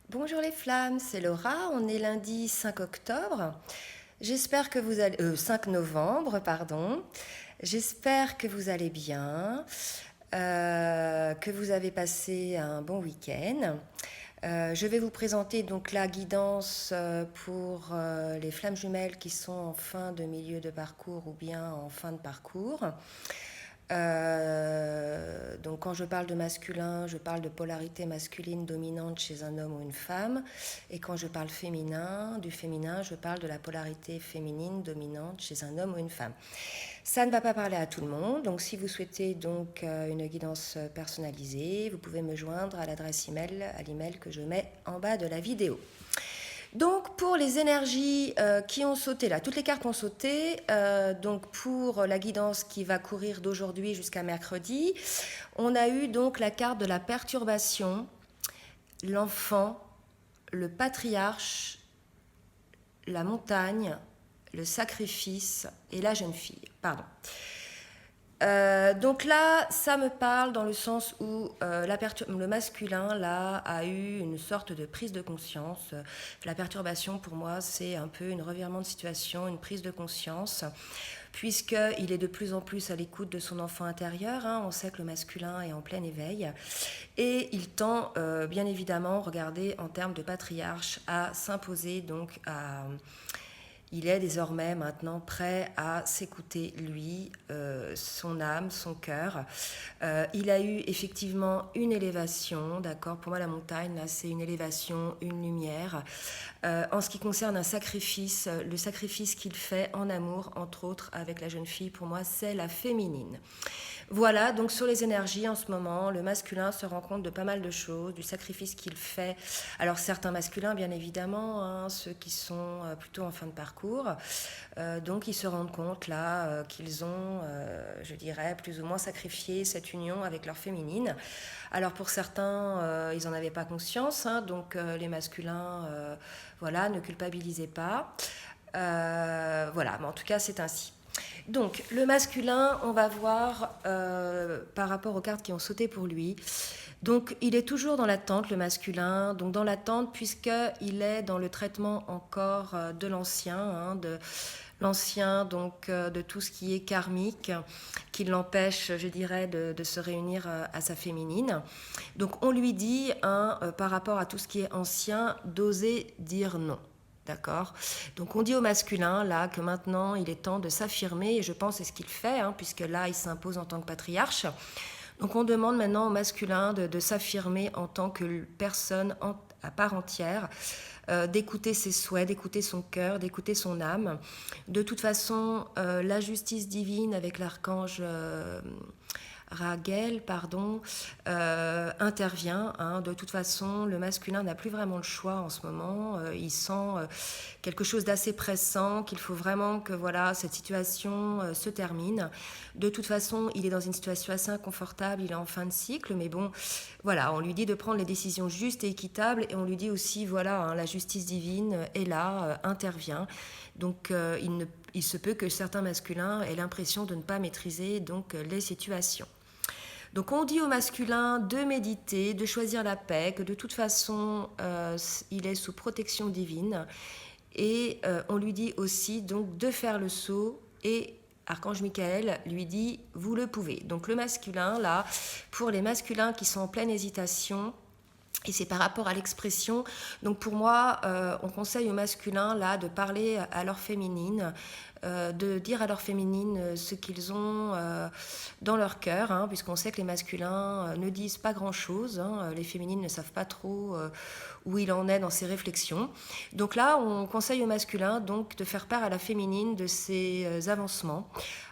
Bonjour les flammes, c'est Laura, on est lundi 5 octobre. J'espère que vous allez... 5 novembre, pardon. J'espère que vous allez bien, que vous avez passé un bon week-end. Je vais vous présenter donc la guidance pour les flammes jumelles qui sont en fin de milieu de parcours ou bien en fin de parcours. Donc quand je parle de masculin, je parle de polarité masculine dominante chez un homme ou une femme. Et quand je parle féminin, du féminin, je parle de la polarité féminine dominante chez un homme ou une femme. Ça ne va pas parler à tout le monde. Donc si vous souhaitez donc une guidance personnalisée, vous pouvez me joindre à l'adresse email, à l'email que je mets en bas de la vidéo. Donc pour les énergies qui ont sauté, là, toutes les cartes ont sauté. Donc pour la guidance qui va courir d'aujourd'hui jusqu'à mercredi, on a eu donc la carte de la perturbation, l'enfant, le patriarche, la montagne, le sacrifice et la jeune fille. Pardon. Donc là, ça me parle dans le sens où le masculin là a eu une sorte de prise de conscience. La perturbation pour moi, c'est un peu une revirement de situation, une prise de conscience, puisqu'il est de plus en plus à l'écoute de son enfant intérieur. Hein. On sait que le masculin est en plein éveil et il tend bien évidemment, regardez, en termes de patriarche, à s'imposer donc à il est désormais maintenant prêt à s'écouter lui, son âme, son cœur. Il a eu effectivement une élévation, d'accord. Pour moi, la montagne, là, c'est une élévation, une lumière. En ce qui concerne un sacrifice, le sacrifice qu'il fait en amour, entre autres, avec la jeune fille, pour moi, c'est la féminine. Voilà, donc sur les énergies en ce moment, le masculin se rend compte de pas mal de choses, du sacrifice qu'il fait. Alors certains masculins, bien évidemment, hein, ceux qui sont plutôt en fin de parcours, donc ils se rendent compte là qu'ils ont, je dirais, plus ou moins sacrifié cette union avec leur féminine. Alors pour certains, ils n'en avaient pas conscience, hein, donc les masculins, voilà, ne culpabilisez pas. Voilà, mais en tout cas c'est ainsi. Donc, le masculin, on va voir par rapport aux cartes qui ont sauté pour lui. Donc, il est toujours dans l'attente, le masculin. Donc, dans l'attente, puisqu'il est dans le traitement encore de l'ancien, hein, de l'ancien, donc de tout ce qui est karmique, qui l'empêche, je dirais, de se réunir à sa féminine. Donc, on lui dit, hein, par rapport à tout ce qui est ancien, d'oser dire non. D'accord. Donc on dit au masculin là que maintenant il est temps de s'affirmer et je pense c'est ce qu'il fait hein, puisque là il s'impose en tant que patriarche. Donc on demande maintenant au masculin de s'affirmer en tant que personne à part entière, d'écouter ses souhaits, d'écouter son cœur, d'écouter son âme. De toute façon, la justice divine avec l'archange Raguel, pardon, intervient. Hein. De toute façon, le masculin n'a plus vraiment le choix en ce moment. Il sent quelque chose d'assez pressant, qu'il faut vraiment que voilà, cette situation se termine. De toute façon, il est dans une situation assez inconfortable, il est en fin de cycle, mais bon, voilà, on lui dit de prendre les décisions justes et équitables, et on lui dit aussi, voilà, hein, la justice divine est là, intervient. Donc, il se peut que certains masculins aient l'impression de ne pas maîtriser donc les situations. Donc on dit au masculin de méditer, de choisir la paix, que de toute façon il est sous protection divine. Et on lui dit aussi donc de faire le saut et Archange Michael lui dit vous le pouvez. Donc le masculin là, pour les masculins qui sont en pleine hésitation, et c'est par rapport à l'expression. Donc pour moi, on conseille aux masculins là de parler à leur féminine, de dire à leur féminine ce qu'ils ont dans leur cœur, hein, puisqu'on sait que les masculins ne disent pas grand-chose. Hein, les féminines ne savent pas trop où il en est dans ses réflexions. Donc là, on conseille aux masculins donc de faire part à la féminine de ses avancements.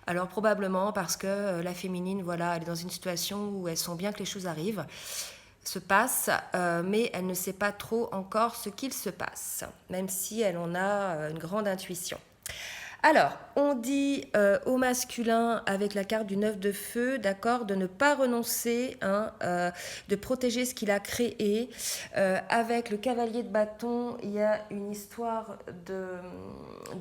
Alors probablement parce que la féminine, voilà, elle est dans une situation où elle sent bien que les choses arrivent se passe, mais elle ne sait pas trop encore ce qu'il se passe, même si elle en a une grande intuition. Alors, on dit au masculin, avec la carte du 9 de feu, d'accord, de ne pas renoncer, hein, de protéger ce qu'il a créé. Avec le cavalier de bâton, il y a une histoire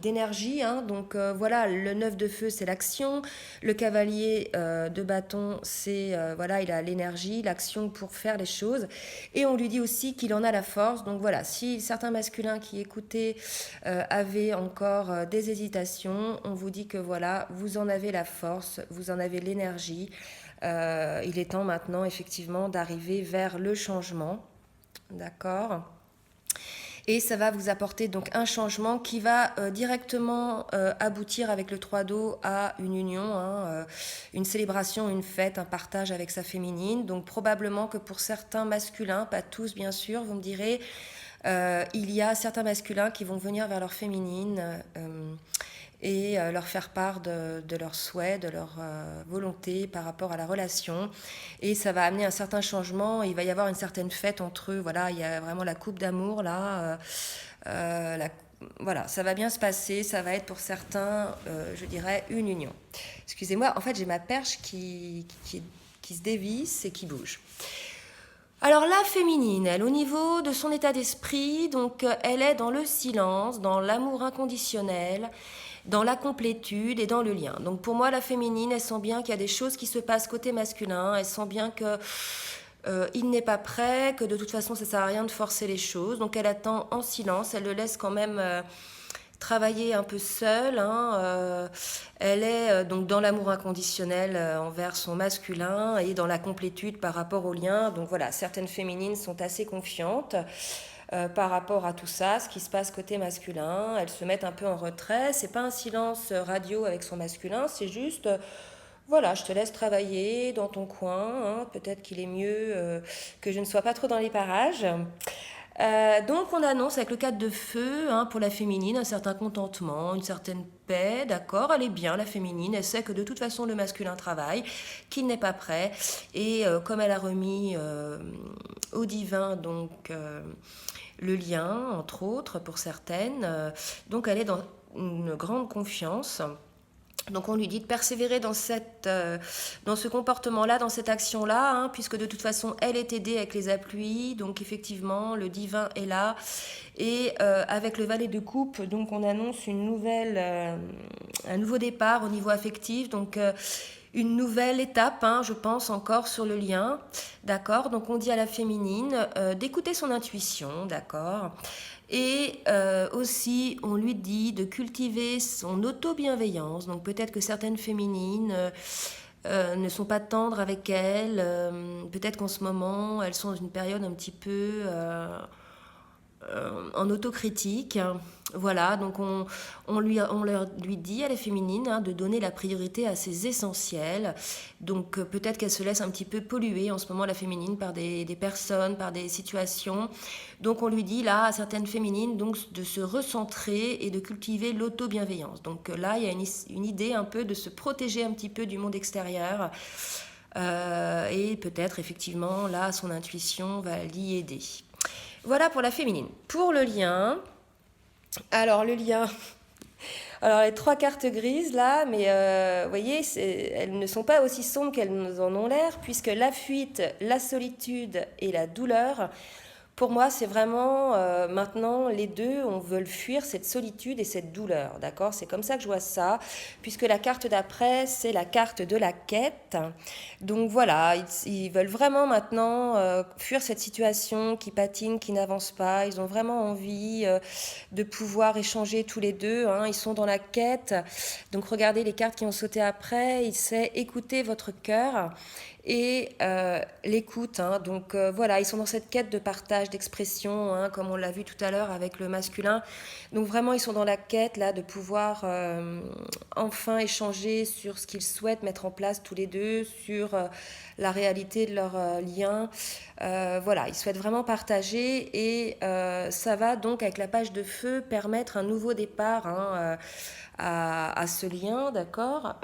d'énergie, hein, donc voilà, le 9 de feu, c'est l'action. Le cavalier de bâton, c'est, voilà, il a l'énergie, l'action pour faire les choses. Et on lui dit aussi qu'il en a la force. Donc voilà, si certains masculins qui écoutaient avaient encore des hésitations, on vous dit que voilà, vous en avez la force, vous en avez l'énergie. Il est temps maintenant effectivement d'arriver vers le changement, d'accord? Et ça va vous apporter donc un changement qui va directement aboutir avec le 3 d'eau à une union, hein, une célébration, une fête, un partage avec sa féminine. Donc probablement que pour certains masculins, pas tous bien sûr, vous me direz, il y a certains masculins qui vont venir vers leur féminine et leur faire part de leurs souhaits, de leur volonté par rapport à la relation. Et ça va amener un certain changement. Il va y avoir une certaine fête entre eux. Voilà, il y a vraiment la coupe d'amour là. Voilà, ça va bien se passer. Ça va être pour certains, je dirais, une union. Excusez-moi, en fait, j'ai ma perche qui se dévisse et qui bouge. Alors la féminine, elle, au niveau de son état d'esprit, donc elle est dans le silence, dans l'amour inconditionnel, dans la complétude et dans le lien. Donc pour moi, la féminine, elle sent bien qu'il y a des choses qui se passent côté masculin, elle sent bien que il n'est pas prêt, que de toute façon, ça ne sert à rien de forcer les choses. Donc elle attend en silence, elle le laisse quand même travailler un peu seule, hein, elle est donc dans l'amour inconditionnel envers son masculin et dans la complétude par rapport au lien. Donc voilà, certaines féminines sont assez confiantes par rapport à tout ça, ce qui se passe côté masculin. Elles se mettent un peu en retrait. C'est pas un silence radio avec son masculin, c'est juste voilà, je te laisse travailler dans ton coin. Hein, peut-être qu'il est mieux que je ne sois pas trop dans les parages. Donc on annonce avec le 4 de feu, hein, pour la féminine, un certain contentement, une certaine paix, d'accord, elle est bien la féminine, elle sait que de toute façon le masculin travaille, qu'il n'est pas prêt, et comme elle a remis au divin donc le lien, entre autres pour certaines, donc elle est dans une grande confiance. Donc on lui dit de persévérer dans ce comportement-là, dans cette action-là, hein, puisque de toute façon, elle est aidée avec les appuis. Donc effectivement, le divin est là. Et avec le valet de coupe, donc on annonce un nouveau départ au niveau affectif. Donc une nouvelle étape, hein, je pense, encore sur le lien. D'accord. Donc on dit à la féminine d'écouter son intuition. D'accord. Et aussi, on lui dit de cultiver son auto-bienveillance. Donc peut-être que certaines féminines ne sont pas tendres avec elles. Peut-être qu'en ce moment, elles sont dans une période un petit peu en autocritique. Voilà, donc on lui dit à la féminine, hein, de donner la priorité à ses essentiels. Donc peut-être qu'elle se laisse un petit peu polluer en ce moment, la féminine, par des personnes, par des situations. Donc on lui dit là à certaines féminines donc, de se recentrer et de cultiver l'auto-bienveillance. Donc là, il y a une idée un peu de se protéger un petit peu du monde extérieur. Et peut-être effectivement, là, son intuition va l'y aider. Voilà pour la féminine. Pour le lien, alors le lien, alors les 3 cartes grises là, mais vous voyez, elles ne sont pas aussi sombres qu'elles nous en ont l'air, puisque la fuite, la solitude et la douleur, pour moi, c'est vraiment maintenant les deux, on veut fuir cette solitude et cette douleur, d'accord? C'est comme ça que je vois ça, puisque la carte d'après, c'est la carte de la quête. Donc voilà, ils veulent vraiment maintenant fuir cette situation qui patine, qui n'avance pas. Ils ont vraiment envie de pouvoir échanger tous les deux, hein. Ils sont dans la quête. Donc regardez les cartes qui ont sauté après. Il sait écouter votre cœur et l'écoute, hein. Donc voilà, ils sont dans cette quête de partage, d'expression, hein, comme on l'a vu tout à l'heure avec le masculin. Donc vraiment, ils sont dans la quête là de pouvoir enfin échanger sur ce qu'ils souhaitent mettre en place tous les deux, sur la réalité de leur lien. Voilà, ils souhaitent vraiment partager et ça va donc avec la page de feu permettre un nouveau départ, hein, à ce lien, d'accord,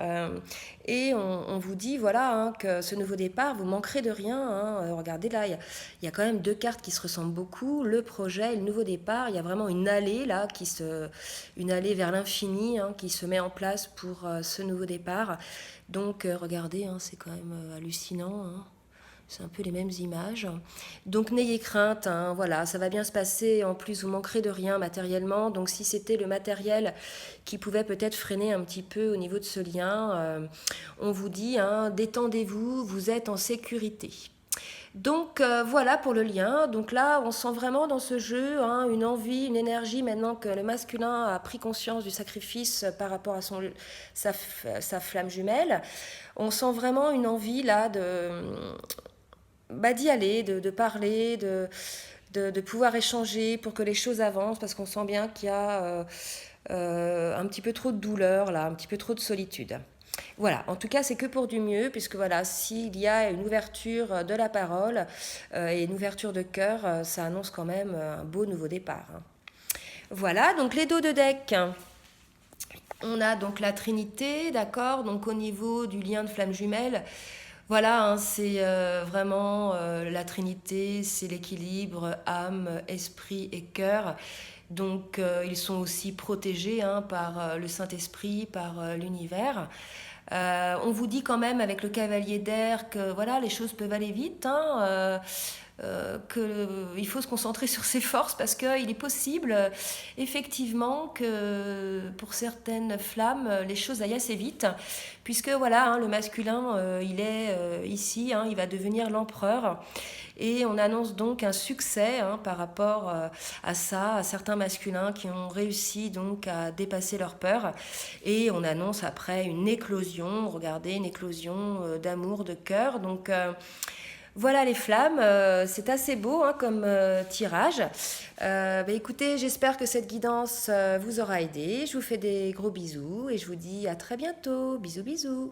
Et on vous dit, voilà, hein, que ce nouveau départ, vous manquerez de rien. Hein. Regardez là, il y a quand même deux cartes qui se ressemblent beaucoup. Le projet et le nouveau départ. Il y a vraiment une allée là, une allée vers l'infini, hein, qui se met en place pour ce nouveau départ. Donc regardez, hein, c'est quand même hallucinant. Hein. C'est un peu les mêmes images. Donc n'ayez crainte, hein, voilà, ça va bien se passer. En plus, vous manquerez de rien matériellement. Donc si c'était le matériel qui pouvait peut-être freiner un petit peu au niveau de ce lien, on vous dit, hein, détendez-vous, vous êtes en sécurité. Donc voilà pour le lien. Donc là, on sent vraiment dans ce jeu, hein, une envie, une énergie maintenant que le masculin a pris conscience du sacrifice par rapport à sa flamme jumelle. On sent vraiment une envie là d'y aller, de parler, de pouvoir échanger pour que les choses avancent, parce qu'on sent bien qu'il y a un petit peu trop de douleur, là, un petit peu trop de solitude. Voilà, en tout cas, c'est que pour du mieux, puisque voilà, s'il y a une ouverture de la parole et une ouverture de cœur, ça annonce quand même un beau nouveau départ. Hein. Voilà, donc les dos de deck. On a donc la Trinité, d'accord, donc au niveau du lien de flamme jumelle, voilà, hein, c'est vraiment la Trinité, c'est l'équilibre âme, esprit et cœur. Donc ils sont aussi protégés, hein, par le Saint-Esprit, par l'univers. On vous dit quand même avec le cavalier d'air que voilà, les choses peuvent aller vite, hein, qu'il faut se concentrer sur ses forces parce qu'il est possible effectivement que pour certaines flammes les choses aillent assez vite puisque voilà, hein, le masculin il est ici, hein, il va devenir l'empereur et on annonce donc un succès, hein, par rapport à ça, à certains masculins qui ont réussi donc à dépasser leur peur et on annonce après une éclosion, regardez, une éclosion d'amour, de cœur, donc voilà les flammes, c'est assez beau, hein, comme tirage. Écoutez, j'espère que cette guidance vous aura aidé. Je vous fais des gros bisous et je vous dis à très bientôt. Bisous bisous.